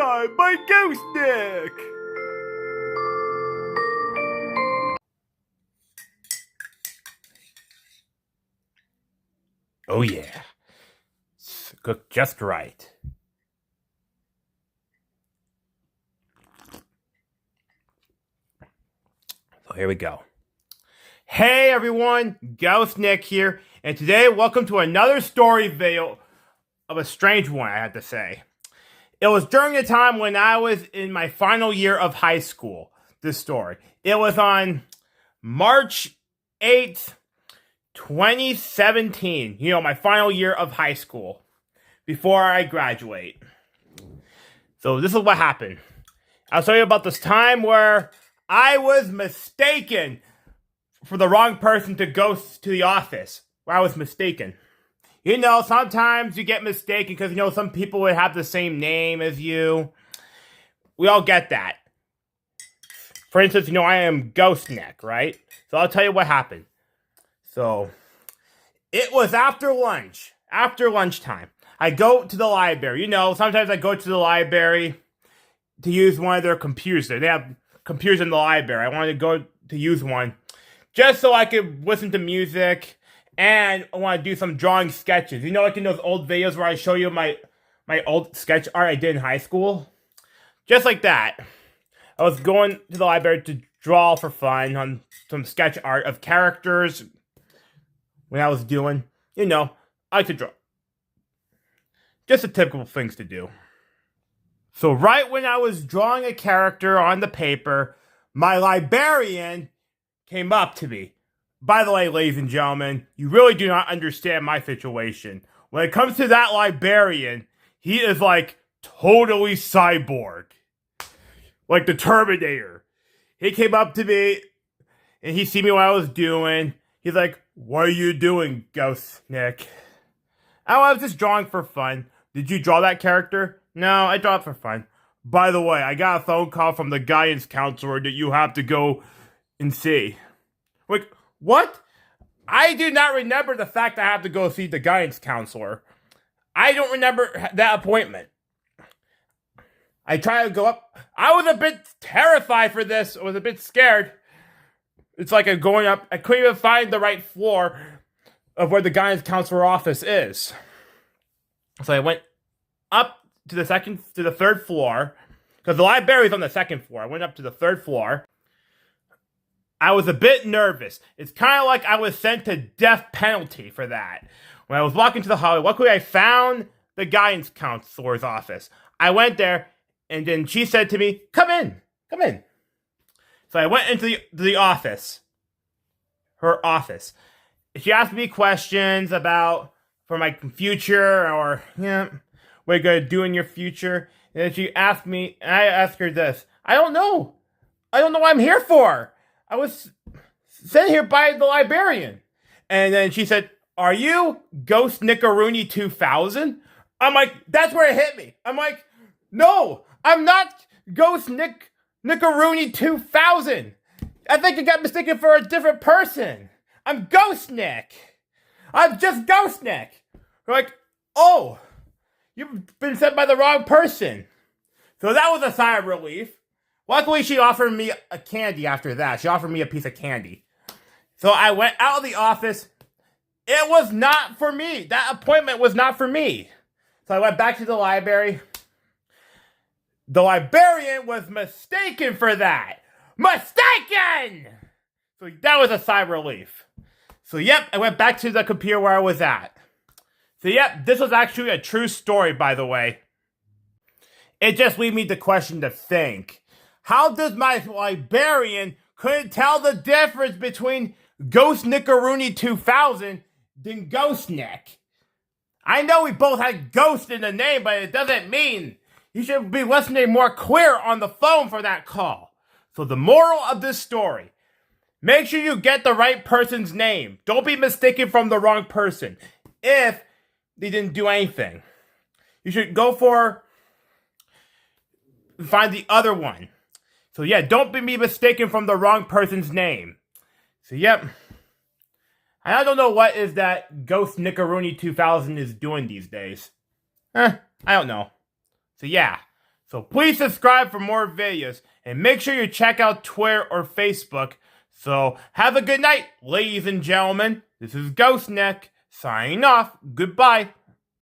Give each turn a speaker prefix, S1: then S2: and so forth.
S1: time by Ghost Nick! Oh yeah, it's cooked just right. So here we go. Hey everyone, Ghost Nick here, and today welcome to another story video of a strange one, I have to say. It was during the time when I was in my final year of high school, this story. It was on March 8th, 2017, my final year of high school, before I graduate. So this is what happened. I'll tell you about this time where I was mistaken for the wrong person to go to the office, where I was mistaken. Sometimes you get mistaken because, some people would have the same name as you. We all get that. For instance, I am Ghost Nick, right? So I'll tell you what happened. So, it was after lunchtime. I go to the library. Sometimes I go to the library to use one of their computers there. They have computers in the library. I wanted to go to use one just so I could listen to music. And I want to do some drawing sketches. Like in those old videos where I show you my old sketch art I did in high school? Just like that. I was going to the library to draw for fun on some sketch art of characters when I was doing, I like to draw. Just the typical things to do. So right when I was drawing a character on the paper, my librarian came up to me. By the way, ladies and gentlemen, you really do not understand my situation. When it comes to that librarian, he is like totally cyborg. Like the Terminator. He came up to me and he see me what I was doing. He's like, "What are you doing, Ghost Nick?" "Oh, I was just drawing for fun." "Did you draw that character?" "No, I draw it for fun." "By the way, I got a phone call from the guidance counselor that you have to go and see." Like, what? I do not remember the fact I have to go see the guidance counselor. I don't remember that appointment. I try to go up. I was a bit terrified for this. I was a bit scared. It's like I'm going up. I couldn't even find the right floor of where the guidance counselor office is. So I went up to the third floor, because the library is on the second floor. I went up to the third floor. I was a bit nervous. It's kind of like I was sent to death penalty for that. When I was walking to the hallway, luckily I found the guidance counselor's office. I went there, and then she said to me, come in. So I went into the office, her office. She asked me questions for my future, or, what you're going to do in your future. And then she asked me, and I asked her this, I don't know what I'm here for. I was sent here by the librarian. And then she said, "Are you Ghost Nickaroony 2000? I'm like, that's where it hit me. I'm like, no, I'm not Ghost Nickaroony 2000. I think you got mistaken for a different person. I'm Ghost Nick. I'm just Ghost Nick." We're like, oh, you've been sent by the wrong person. So that was a sigh of relief. Luckily, she offered me a candy after that. She offered me a piece of candy. So I went out of the office. It was not for me. That appointment was not for me. So I went back to the library. The librarian was mistaken for that. Mistaken! So that was a sigh of relief. So yep, I went back to the computer where I was at. So yep, this was actually a true story, by the way. It just leaves me the question to think. How does my librarian couldn't tell the difference between Ghost Nickaroony 2000 than Ghost Nick? I know we both had Ghost in the name, but it doesn't mean you should be listening more clear on the phone for that call. So the moral of this story, make sure you get the right person's name. Don't be mistaken from the wrong person if they didn't do anything. You should find the other one. So yeah, don't be mistaken from the wrong person's name. So yep. I don't know what is that Ghost Nickaroony 2000 is doing these days. I don't know. So yeah. So please subscribe for more videos, and make sure you check out Twitter or Facebook. So have a good night, ladies and gentlemen. This is Ghost Neck, signing off. Goodbye.